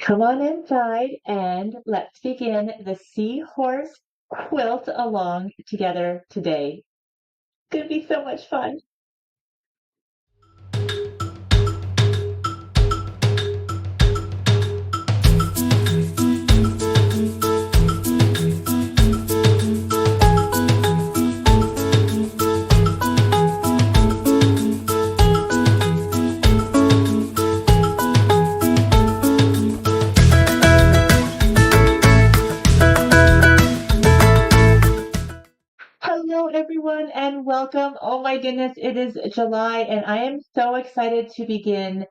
Come on inside and let's begin the Seahorse quilt along together today. It's gonna be so much fun. Hello, everyone, and welcome. Oh my goodness, it is July, and I am so excited to begin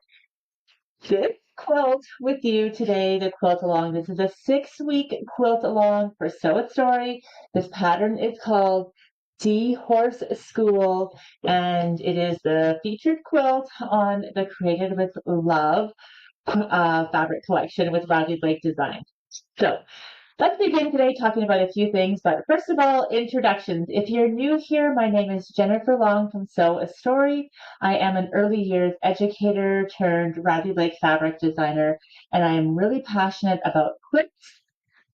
this quilt with you today, the quilt along. This is a 6-week quilt along for Sew It Story. This pattern is called Seahorse School, and it is the featured quilt on the Created with Love fabric collection with Rodney Blake Design. So let's begin today talking about a few things, but first of all, introductions. If you're new here, my name is Jennifer Long from Sew a Story. I am an early years educator turned Rodney Blake fabric designer, and I am really passionate about quilts,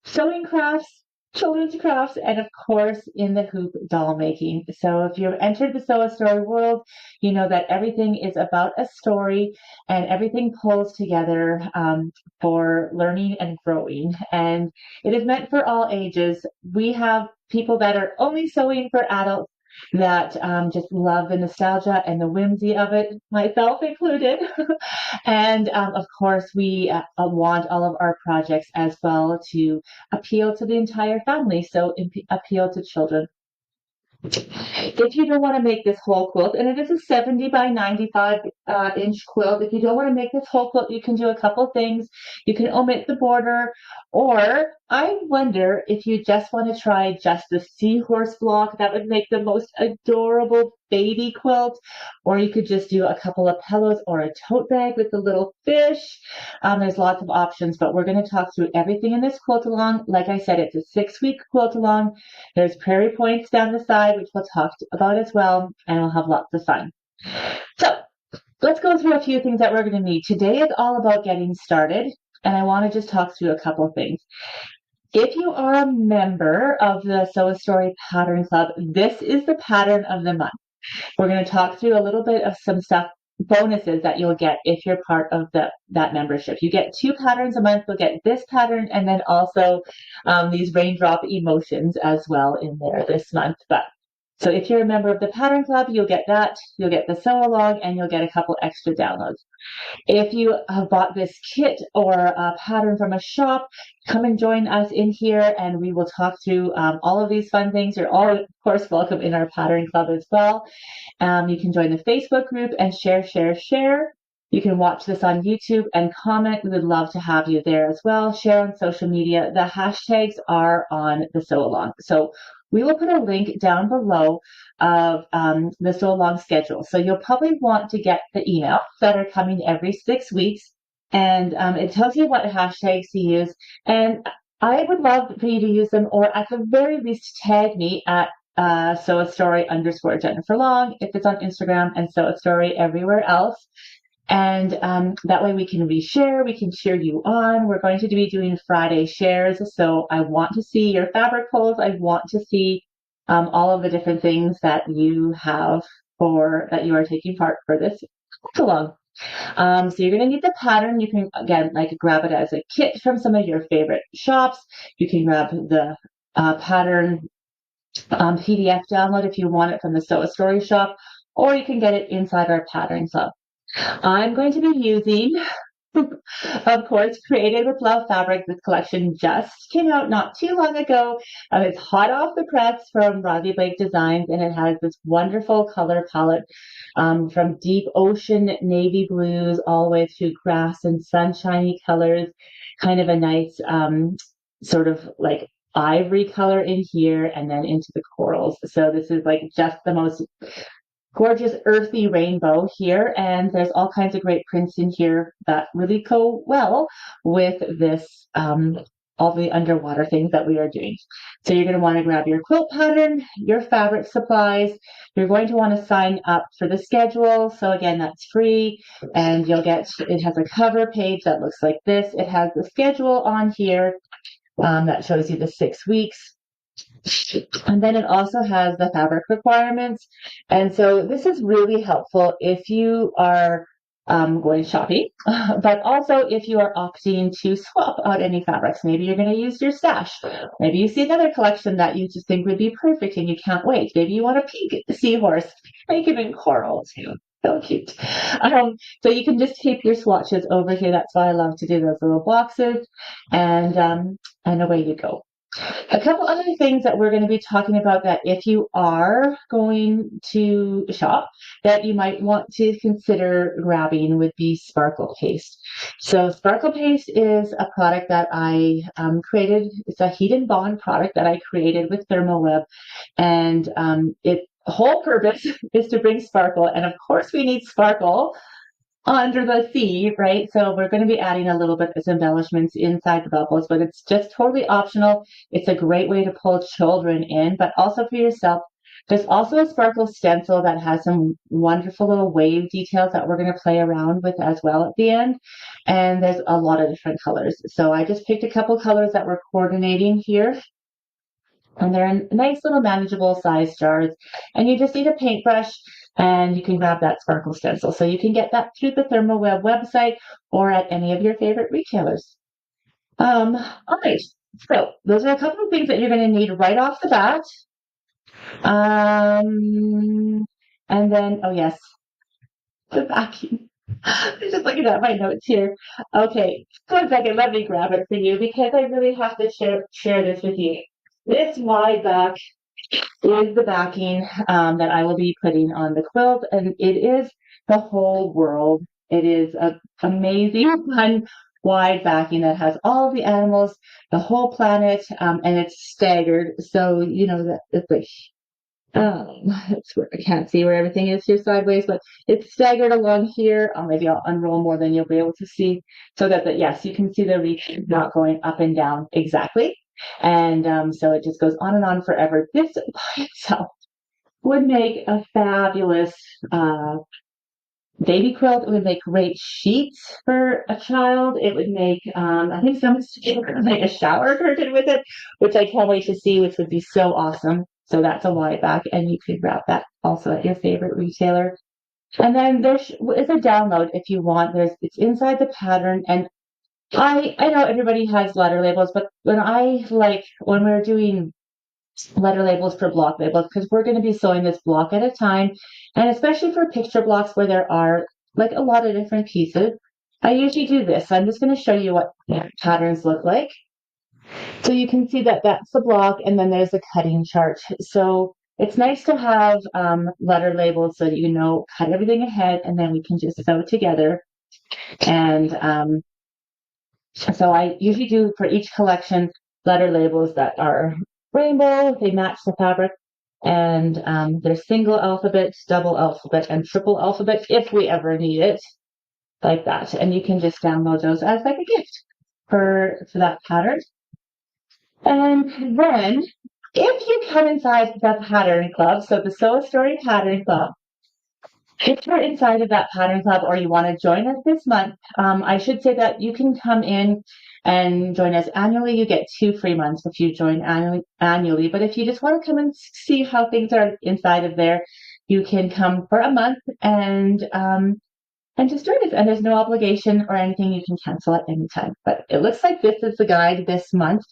sewing crafts, children's crafts, and of course in the hoop doll making. So if you've entered the Sew a Story world, you know that everything is about a story and everything pulls together for learning and growing. And it is meant for all ages. We have people that are only sewing for adults that just love the nostalgia and the whimsy of it, myself included. And of course, we want all of our projects as well to appeal to the entire family, so appeal to children. If you don't want to make this whole quilt, and it is a 70 by 95 inch quilt, if you don't want to make this whole quilt, you can do a couple things. You can omit the border, or I wonder if you just want to try just the seahorse block. That would make the most adorable baby quilt. Or you could just do a couple of pillows or a tote bag with the little fish. There's lots of options, but we're going to talk through everything in this quilt along. Like I said, it's a 6-week quilt along. There's prairie points down the side, which we'll talk about as well, and we'll have lots of fun. So let's go through a few things that we're going to need. Today is all about getting started, and I want to just talk through a couple of things. If you are a member of the Sew a Story Pattern Club, this is the pattern of the month. We're going to talk through a little bit of some stuff, bonuses that you'll get if you're part of that membership. You get 2 patterns a month. You'll get this pattern and then also these raindrop emotions as well in there this month. But so if you're a member of the Pattern Club, you'll get that. You'll get the sew along, and you'll get a couple extra downloads. If you have bought this kit or a pattern from a shop, come and join us in here and we will talk through all of these fun things. You're all, of course, welcome in our Pattern Club as well. You can join the Facebook group and share. You can watch this on YouTube and comment. We would love to have you there as well. Share on social media. The hashtags are on the sew along. So we will put a link down below of the sew along schedule. So you'll probably want to get the emails that are coming every 6 weeks. And it tells you what hashtags to use. And I would love for you to use them, or at the very least tag me at Sew a Story _ Jennifer Long if it's on Instagram, and Sew a Story everywhere else. And that way we can reshare, we can cheer you on. We're going to be doing Friday shares. So I want to see your fabric polls. I want to see all of the different things that you have that you are taking part for this along. So you're going to need the pattern. You can, again, grab it as a kit from some of your favorite shops. You can grab the pattern PDF download if you want it from the Sew a Story shop, or you can get it inside our Pattern Club. I'm going to be using, of course, Created with Love fabric. This collection just came out not too long ago. It's hot off the press from Rodney Blake Designs, and it has this wonderful color palette from deep ocean navy blues all the way through grass and sunshiny colors, kind of a nice sort of like ivory color in here, and then into the corals. So this is like just the most gorgeous earthy rainbow here, and there's all kinds of great prints in here that really go well with this all the underwater things that we are doing. So you're going to want to grab your quilt pattern, your fabric supplies. You're going to want to sign up for the schedule. So again, that's free, and it has a cover page that looks like this. It has the schedule on here that shows you the 6 weeks. And then it also has the fabric requirements. And so this is really helpful if you are going shopping, but also if you are opting to swap out any fabrics. Maybe you're going to use your stash. Maybe you see another collection that you just think would be perfect and you can't wait. Maybe you want a pink seahorse. Make it in coral too. So cute. So you can just tape your swatches over here. That's why I love to do those little boxes, and away you go. A couple other things that we're going to be talking about that if you are going to shop that you might want to consider grabbing would be sparkle paste. So sparkle paste is a product that I created. It's a heat and bond product that I created with ThermoWeb, and its whole purpose is to bring sparkle. And of course we need sparkle under the sea, right? So we're going to be adding a little bit of embellishments inside the bubbles, but it's just totally optional. It's a great way to pull children in, but also for yourself. There's also a sparkle stencil that has some wonderful little wave details that we're going to play around with as well at the end. And there's a lot of different colors. So I just picked a couple colors that we're coordinating here. And they're in nice little manageable size jars. And you just need a paintbrush, and you can grab that sparkle stencil. So you can get that through the ThermoWeb website or at any of your favorite retailers. All right. So those are a couple of things that you're going to need right off the bat. And then, oh yes, the backing. I'm just looking at my notes here. Okay, 1 second. Let me grab it for you because I really have to share this with you. This wide back is the backing that I will be putting on the quilt, and it is the whole world. It is an amazing, fun, wide backing that has all the animals, the whole planet, and it's staggered. So, you know, that it's like, it's where I can't see where everything is here sideways, but it's staggered along here. Maybe I'll unroll more than you'll be able to see, so that, yes, you can see the reach not going up and down exactly. And so it just goes on and on forever. This by itself would make a fabulous baby quilt. It would make great sheets for a child. It would make, I think someone's going to make a shower curtain with it, which I can't wait to see, which would be so awesome. So that's a wide back, and you could grab that also at your favorite retailer. And then there is a download if you want. It's inside the pattern, and I know everybody has letter labels, but when we're doing letter labels for block labels, because we're going to be sewing this block at a time, and especially for picture blocks where there are like a lot of different pieces, I usually do this. So I'm just going to show you what patterns look like. So you can see that that's the block, and then there's a cutting chart. So it's nice to have letter labels so that you know, cut everything ahead, and then we can just sew together. And so I usually do for each collection letter labels that are rainbow. They match the fabric, and there's single alphabet, double alphabet, and triple alphabet if we ever need it, like that. And you can just download those as like a gift for that pattern. And then if you come inside the pattern club, so the Sew a Story Pattern Club, if you're inside of that pattern club or you want to join us this month, I should say that you can come in and join us annually. You get 2 free months if you join annually. But if you just want to come and see how things are inside of there, you can come for a month and just join us. And there's no obligation or anything. You can cancel at any time. But it looks like this is the guide this month.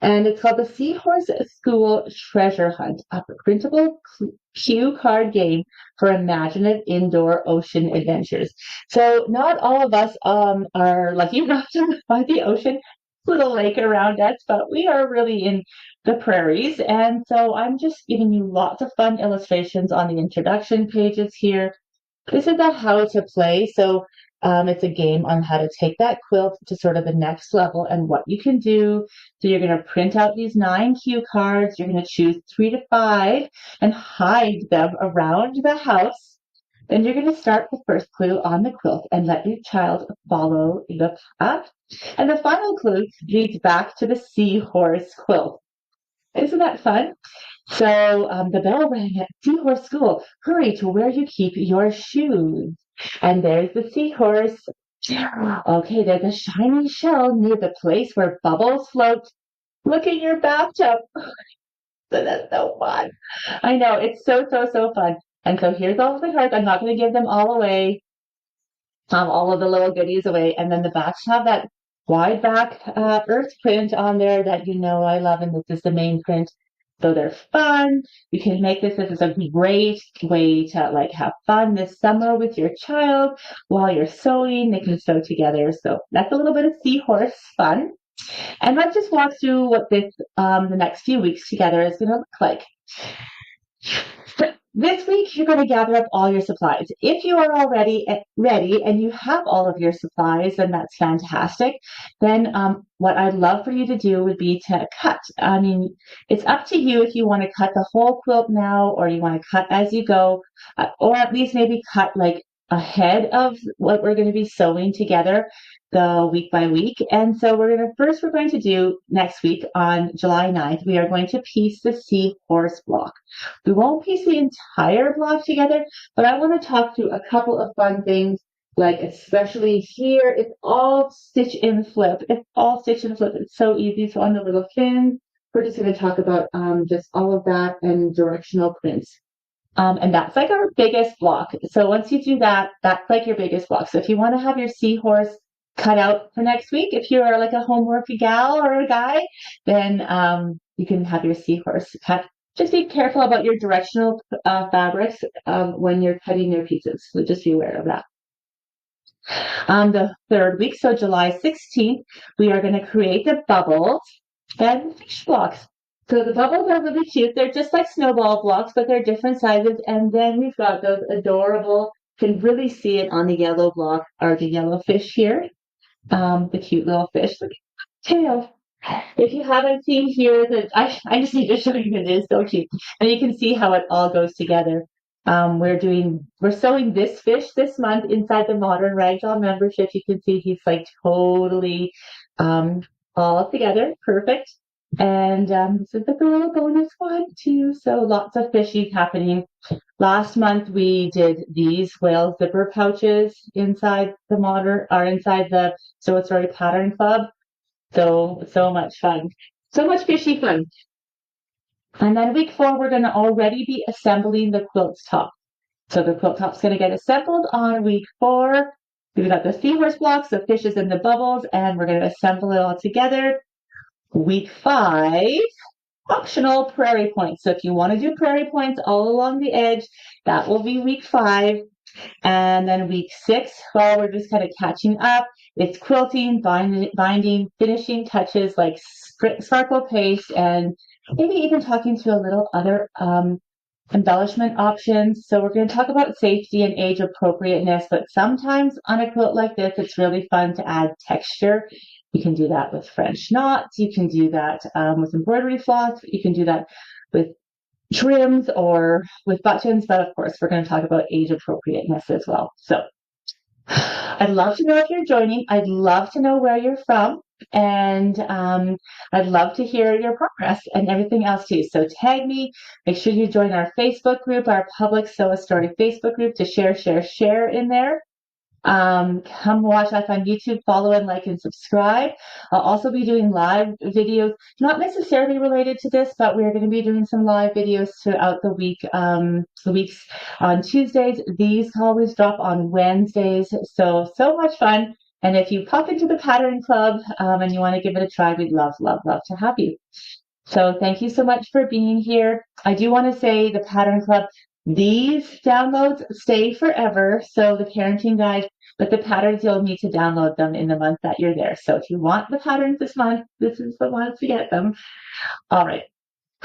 And it's called the Seahorse School Treasure Hunt, a printable cue card game for imaginative indoor ocean adventures. So not all of us are lucky enough to find the ocean, little lake around us, but we are really in the prairies. And so I'm just giving you lots of fun illustrations on the introduction pages here. This is the how to play. So it's a game on how to take that quilt to sort of the next level and what you can do. So you're going to print out these 9 cue cards. You're going to choose 3 to 5 and hide them around the house. Then you're going to start the first clue on the quilt and let your child follow the path. And the final clue leads back to the Seahorse quilt. Isn't that fun? So the bell rang at Seahorse School. Hurry to where you keep your shoes. And there's the seahorse. Okay, there's a shiny shell near the place where bubbles float. Look in your bathtub. So that's so fun. I know, it's so, so, so fun. And so here's all of the cards. I'm not going to give them all away, all of the little goodies away. And then the backs have that wide back earth print on there that you know I love, and this is the main print. So they're fun. You can make this. This is a great way to like have fun this summer with your child while you're sewing. They can sew together. So that's a little bit of seahorse fun. And let's just walk through what this the next few weeks together is going to look like. This week, you're going to gather up all your supplies. If you are already ready and you have all of your supplies, then that's fantastic. Then what I'd love for you to do would be to cut. I mean, it's up to you if you want to cut the whole quilt now or you want to cut as you go, or at least maybe cut like ahead of what we're going to be sewing together the week by week. And so we're going to do next week on July 9th, we are going to piece the Seahorse block. We won't piece the entire block together, but I want to talk through a couple of fun things, like especially here, it's all stitch and flip. It's all stitch and flip. It's so easy. So on the little fins, we're just going to talk about just all of that and directional prints. And that's like our biggest block. So once you do that, that's like your biggest block. So if you want to have your seahorse cut out for next week, if you're like a homework gal or a guy, then you can have your seahorse cut. Just be careful about your directional fabrics when you're cutting your pieces. So just be aware of that. The third week, so July 16th, we are going to create the bubbles and fish blocks. So the bubbles are really cute. They're just like snowball blocks, but they're different sizes. And then we've got those adorable, you can really see it on the yellow block, or the yellow fish here. The cute little fish. Look at the tail. If you haven't seen here, I just need to show you, it is so cute. And you can see how it all goes together. We're sewing this fish this month inside the Modern Ragdoll membership. You can see he's like totally all together, perfect. And this is the little bonus one too. So lots of fishies happening. Last month we did these whale zipper pouches inside the So It's Already Pattern Club. So much fun. So much fishy fun. And then week 4, we're going to already be assembling the quilt's top. So the quilt top's going to get assembled on week 4. We've got the seahorse blocks, the fishes and the bubbles, and we're going to assemble it all together. Week 5, optional prairie points. So if you want to do prairie points all along the edge, that will be week 5. And then week 6, well, we're just kind of catching up. It's quilting, binding, finishing touches like sparkle paste, and maybe even talking to a little other embellishment options. So we're going to talk about safety and age appropriateness, but sometimes on a quilt like this, it's really fun to add texture. You can do that with French knots. You can do that with embroidery floss. You can do that with trims or with buttons, but of course, we're going to talk about age appropriateness as well. So I'd love to know if you're joining. I'd love to know where you're from. And I'd love to hear your progress and everything else too. So tag me. Make sure you join our Facebook group, our Public Sew a Story Facebook group, to share in there. Come watch us on YouTube, follow and like and subscribe. I'll also be doing live videos, not necessarily related to this, but we're going to be doing some live videos throughout the week. The weeks on Tuesdays. These always drop on Wednesdays. So much fun. And if you pop into the Pattern Club and you want to give it a try, we'd love to have you. So thank you so much for being here. I do want to say the Pattern Club, these downloads stay forever. So the parenting guide, but the patterns, you'll need to download them in the month that you're there. So if you want the patterns this month, this is the month to get them. All right.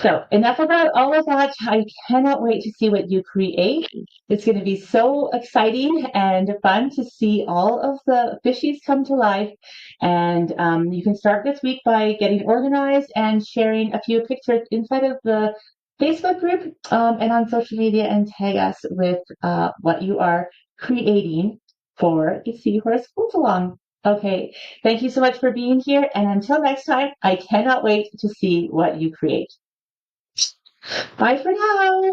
So enough about all of that. I cannot wait to see what you create. It's going to be so exciting and fun to see all of the fishies come to life. And you can start this week by getting organized and sharing a few pictures inside of the Facebook group and on social media and tag us with what you are creating for the Seahorse School along. Okay, thank you so much for being here. And until next time, I cannot wait to see what you create. Bye for now.